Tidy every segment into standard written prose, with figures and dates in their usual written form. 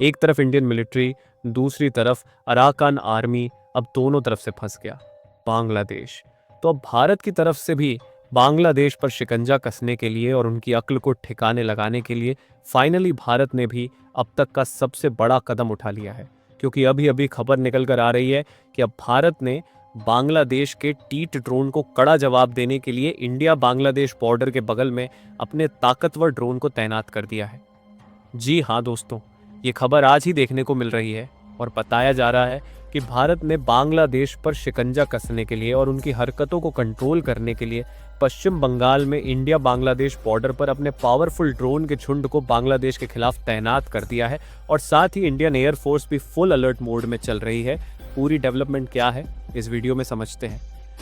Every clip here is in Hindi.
एक तरफ इंडियन मिलिट्री, दूसरी तरफ अराकान आर्मी, अब दोनों तरफ से फंस गया बांग्लादेश। तो अब भारत की तरफ से भी बांग्लादेश पर शिकंजा कसने के लिए और उनकी अक्ल को ठिकाने लगाने के लिए फाइनली भारत ने भी अब तक का सबसे बड़ा कदम उठा लिया है। क्योंकि अभी अभी खबर निकल कर आ रही है कि अब भारत ने बांग्लादेश के टीट ड्रोन को कड़ा जवाब देने के लिए इंडिया बांग्लादेश बॉर्डर के बगल में अपने ताकतवर ड्रोन को तैनात कर दिया है। जी हाँ दोस्तों, ये खबर आज ही देखने को मिल रही है और बताया जा रहा है कि भारत ने बांग्लादेश पर शिकंजा कसने के लिए और उनकी हरकतों को कंट्रोल करने के लिए पश्चिम बंगाल में इंडिया बांग्लादेश बॉर्डर पर अपने पावरफुल ड्रोन के झुंड को बांग्लादेश के खिलाफ तैनात कर दिया है। और साथ ही इंडियन एयरफोर्स भी फुल अलर्ट मोड में चल रही है। पूरी डेवलपमेंट क्या है इस वीडियो में समझते हैं।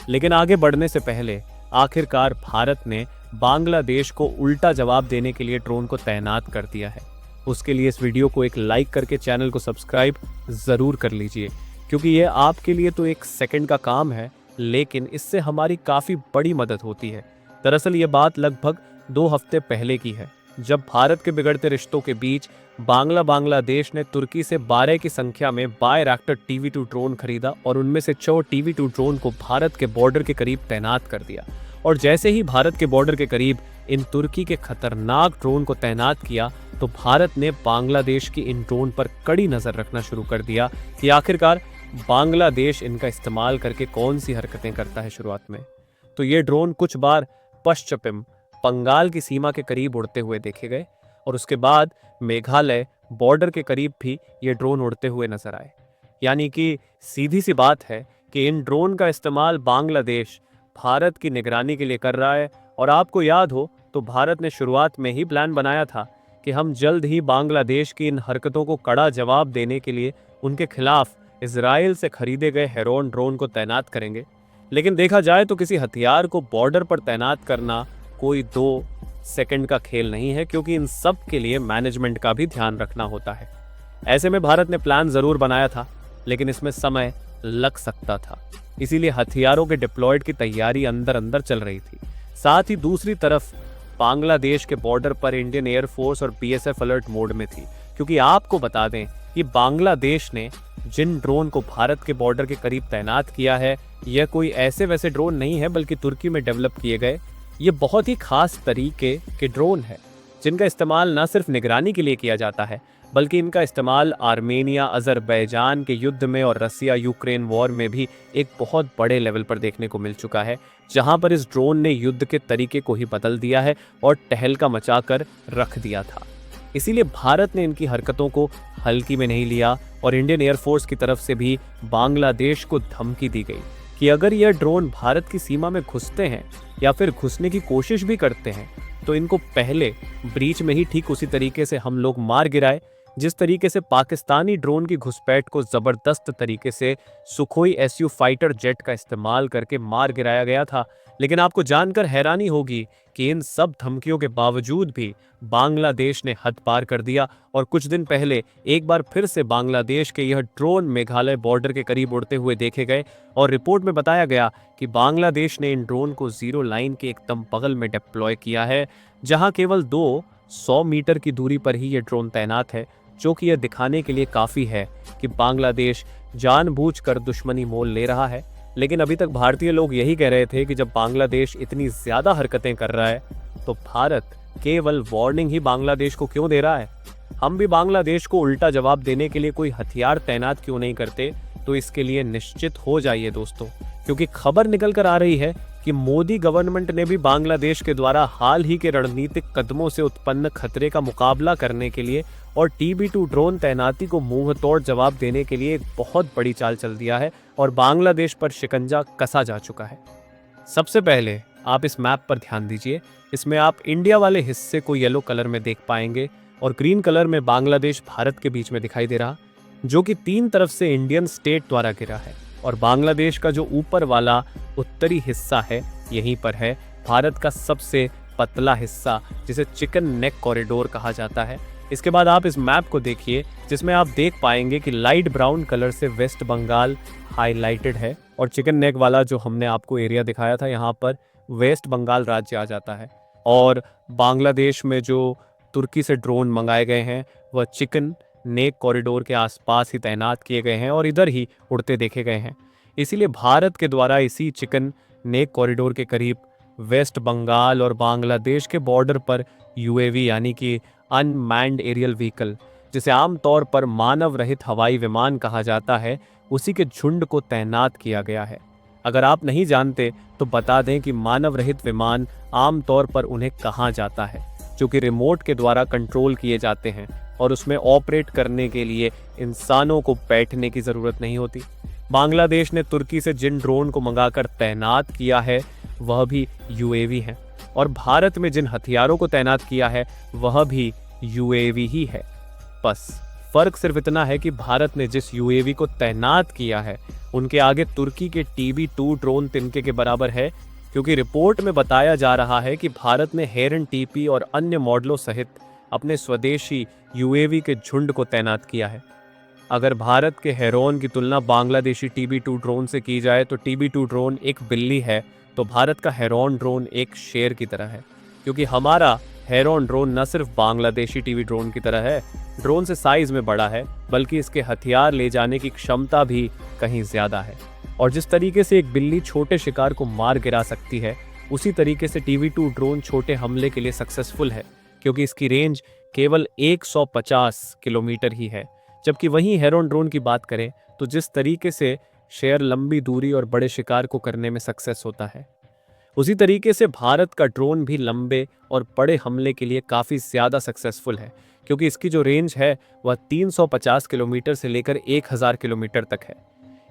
लेकिन आगे बढ़ने से पहले आखिरकार भारत ने बांग्लादेश को उल्टा जवाब देने के लिए ड्रोन को तैनात कर दिया है। उसके लिए इस वीडियो को एक लाइक करके चैनल को सब्सक्राइब ज़रूर कर लीजिए, क्योंकि ये आपके लिए तो एक सेकंड का काम है, लेकिन इससे हमारी काफ़ी बड़ी मदद होती है। दरअसल ये बात लगभग 2 हफ्ते पहले की है, जब भारत के बिगड़ते रिश्तों के बीच बांग्लादेश ने तुर्की से 12 की संख्या में बायरैक्टर TB2 ड्रोन खरीदा और उनमें से 4 TB2 ड्रोन को भारत के बॉर्डर के करीब तैनात कर दिया। और जैसे ही भारत के बॉर्डर के करीब इन तुर्की के खतरनाक ड्रोन को तैनात किया, तो भारत ने बांग्लादेश की इन ड्रोन पर कड़ी नज़र रखना शुरू कर दिया कि आखिरकार बांग्लादेश इनका इस्तेमाल करके कौन सी हरकतें करता है शुरुआत में। तो ये ड्रोन कुछ बार पश्चिम बंगाल की सीमा के करीब उड़ते हुए देखे गए और उसके बाद मेघालय बॉर्डर के करीब भी ये ड्रोन उड़ते हुए नजर आए। यानी कि सीधी सी बात है कि इन ड्रोन का इस्तेमाल बांग्लादेश भारत की निगरानी के लिए कर रहा है। और आपको याद हो तो भारत ने शुरुआत में ही प्लान बनाया था कि हम जल्द ही बांग्लादेश की इन हरकतों को कड़ा जवाब देने के लिए उनके खिलाफ इजराइल से खरीदे गए हेरोन ड्रोन को तैनात करेंगे। लेकिन देखा जाए तो किसी हथियार को बॉर्डर पर तैनात करना कोई 2 सेकंड का खेल नहीं है, क्योंकि इन सब के लिए मैनेजमेंट का भी ध्यान रखना होता है। ऐसे में भारत ने प्लान जरूर बनाया था, लेकिन इसमें समय लग सकता था। इसीलिए हथियारों के डिप्लॉयड की तैयारी अंदर अंदर चल रही थी। साथ ही दूसरी तरफ बांग्लादेश के बॉर्डर पर इंडियन एयरफोर्स और BSF अलर्ट मोड में थी, क्योंकि आपको बता दें कि बांग्लादेश ने जिन ड्रोन को भारत के बॉर्डर के करीब तैनात किया है, यह कोई ऐसे वैसे ड्रोन नहीं है, बल्कि तुर्की में डेवलप किए गए ये बहुत ही खास तरीके के ड्रोन है, जिनका इस्तेमाल न सिर्फ निगरानी के लिए किया जाता है, बल्कि इनका इस्तेमाल आर्मेनिया अज़रबैजान के युद्ध में और रसिया यूक्रेन वॉर में भी एक बहुत बड़े लेवल पर देखने को मिल चुका है, जहां पर इस ड्रोन ने युद्ध के तरीके को ही बदल दिया है और तहलका मचाकर रख दिया था। इसीलिए भारत ने इनकी हरकतों को हल्की में नहीं लिया और इंडियन एयरफोर्स की तरफ से भी बांग्लादेश को धमकी दी गई कि अगर यह ड्रोन भारत की सीमा में घुसते हैं या फिर घुसने की कोशिश भी करते हैं, तो इनको पहले ब्रीच में ही ठीक उसी तरीके से हम लोग मार गिराए, जिस तरीके से पाकिस्तानी ड्रोन की घुसपैठ को जबरदस्त तरीके से सुखोई SU फाइटर जेट का इस्तेमाल करके मार गिराया गया था। लेकिन आपको जानकर हैरानी होगी कि इन सब धमकियों के बावजूद भी बांग्लादेश ने हद पार कर दिया और कुछ दिन पहले एक बार फिर से बांग्लादेश के यह ड्रोन मेघालय बॉर्डर के करीब उड़ते हुए देखे गए और रिपोर्ट में बताया गया कि बांग्लादेश ने इन ड्रोन को जीरो लाइन के एकदम बगल में डिप्लॉय किया है, जहां केवल 200 मीटर की दूरी पर ही ये ड्रोन तैनात है, जो कि यह दिखाने के लिए काफ़ी है कि बांग्लादेश जानबूझकर दुश्मनी मोल ले रहा है। लेकिन अभी तक भारतीय लोग यही कह रहे थे कि जब बांग्लादेश इतनी ज़्यादा हरकतें कर रहा है, तो भारत केवल वार्निंग ही बांग्लादेश को क्यों दे रहा है। हम भी बांग्लादेश को उल्टा जवाब देने के लिए कोई हथियार तैनात क्यों नहीं करते। तो इसके लिए निश्चित हो जाइए दोस्तों, क्योंकि खबर निकल कर आ रही है कि मोदी गवर्नमेंट ने भी बांग्लादेश के द्वारा हाल ही के रणनीतिक कदमों से उत्पन्न खतरे का मुकाबला करने के लिए और TB2 ड्रोन तैनाती को मुंह तोड़ जवाब देने के लिए एक बहुत बड़ी चाल चल दिया है और बांग्लादेश पर शिकंजा कसा जा चुका है। सबसे पहले आप इस मैप पर ध्यान दीजिए। इसमें आप इंडिया वाले हिस्से को येलो कलर में देख पाएंगे और ग्रीन कलर में बांग्लादेश भारत के बीच में दिखाई दे रहा, जो कि 3 तरफ से इंडियन स्टेट द्वारा घिरा है। और बांग्लादेश का जो ऊपर वाला उत्तरी हिस्सा है, यहीं पर है भारत का सबसे पतला हिस्सा, जिसे चिकन नेक कॉरिडोर कहा जाता है। इसके बाद आप इस मैप को देखिए, जिसमें आप देख पाएंगे कि लाइट ब्राउन कलर से वेस्ट बंगाल हाईलाइटेड है और चिकन नेक वाला जो हमने आपको एरिया दिखाया था, यहाँ पर वेस्ट बंगाल राज्य आ जाता है। और बांग्लादेश में जो तुर्की से ड्रोन मंगाए गए हैं, वह चिकन नेक कॉरिडोर के आसपास ही तैनात किए गए हैं और इधर ही उड़ते देखे गए हैं। इसीलिए भारत के द्वारा इसी चिकन नेक कॉरिडोर के करीब वेस्ट बंगाल और बांग्लादेश के बॉर्डर पर यूएवी यानी कि अनमैन्ड एरियल व्हीकल, जिसे आमतौर पर मानव रहित हवाई विमान कहा जाता है, उसी के झुंड को तैनात किया गया है। अगर आप नहीं जानते तो बता दें कि मानव रहित विमान आमतौर पर उन्हें कहा जाता है, जो कि रिमोट के द्वारा कंट्रोल किए जाते हैं और उसमें ऑपरेट करने के लिए इंसानों को बैठने की ज़रूरत नहीं होती। बांग्लादेश ने तुर्की से जिन ड्रोन को मंगाकर तैनात किया है वह भी यूएवी हैं, और भारत में जिन हथियारों को तैनात किया है वह भी यूएवी ही है। बस फर्क सिर्फ इतना है कि भारत ने जिस यूएवी को तैनात किया है उनके आगे तुर्की के TB2 ड्रोन तिनके के बराबर है, क्योंकि रिपोर्ट में बताया जा रहा है कि भारत ने हेरन TP और अन्य मॉडलों सहित अपने स्वदेशी यूएवी के झुंड को तैनात किया है। अगर भारत के हेरोन की तुलना बांग्लादेशी TB2 ड्रोन से की जाए तो TB2 ड्रोन एक बिल्ली है, तो भारत का हेरोन ड्रोन एक शेर की तरह है, क्योंकि हमारा हेरोन ड्रोन न सिर्फ बांग्लादेशी TB ड्रोन की तरह है, ड्रोन से साइज में बड़ा है, बल्कि इसके हथियार ले जाने की क्षमता भी कहीं ज्यादा है। और जिस तरीके से एक बिल्ली छोटे शिकार को मार गिरा सकती है, उसी तरीके से TB2 ड्रोन छोटे हमले के लिए सक्सेसफुल है, क्योंकि इसकी रेंज केवल 150 किलोमीटर ही है। जबकि वहीं हेरोन ड्रोन की बात करें तो जिस तरीके से शेर लंबी दूरी और बड़े शिकार को करने में सक्सेस होता है, उसी तरीके से भारत का ड्रोन भी लंबे और बड़े हमले के लिए काफ़ी ज़्यादा सक्सेसफुल है, क्योंकि इसकी जो रेंज है वह 350 किलोमीटर से लेकर 1000 किलोमीटर तक है।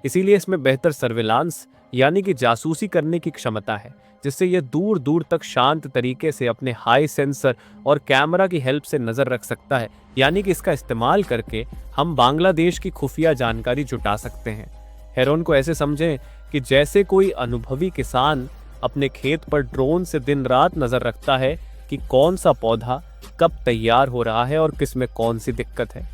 इसीलिए इसमें बेहतर सर्विलांस यानी कि जासूसी करने की क्षमता है, जिससे यह दूर दूर तक शांत तरीके से अपने हाई सेंसर और कैमरा की हेल्प से नज़र रख सकता है। यानी कि इसका इस्तेमाल करके हम बांग्लादेश की खुफिया जानकारी जुटा सकते हैं। हेरोन को ऐसे समझें कि जैसे कोई अनुभवी किसान अपने खेत पर ड्रोन से दिन रात नज़र रखता है कि कौन सा पौधा कब तैयार हो रहा है और किस में कौन सी दिक्कत है।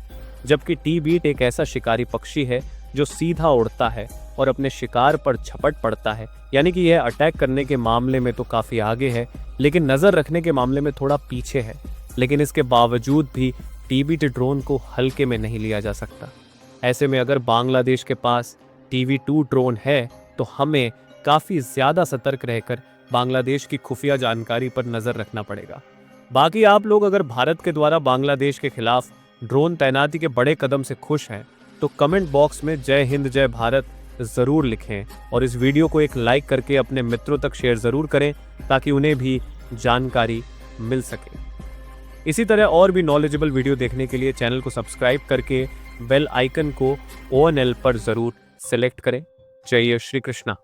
जबकि टी-बीट एक ऐसा शिकारी पक्षी है जो सीधा उड़ता है और अपने शिकार पर झपट पड़ता है, यानी कि यह अटैक करने के मामले में तो काफ़ी आगे है, लेकिन नज़र रखने के मामले में थोड़ा पीछे है। लेकिन इसके बावजूद भी टी-बीट ड्रोन को हल्के में नहीं लिया जा सकता। ऐसे में अगर बांग्लादेश के पास TB2 ड्रोन है तो हमें काफ़ी ज़्यादा सतर्क रहकर बांग्लादेश की खुफिया जानकारी पर नज़र रखना पड़ेगा। बाकी आप लोग अगर भारत के द्वारा बांग्लादेश के खिलाफ ड्रोन तैनाती के बड़े कदम से खुश हैं तो कमेंट बॉक्स में जय हिंद जय भारत ज़रूर लिखें, और इस वीडियो को एक लाइक करके अपने मित्रों तक शेयर ज़रूर करें ताकि उन्हें भी जानकारी मिल सके। इसी तरह और भी नॉलेजेबल वीडियो देखने के लिए चैनल को सब्सक्राइब करके बेल आइकन को ONL पर ज़रूर सेलेक्ट करें। जय श्री कृष्णा।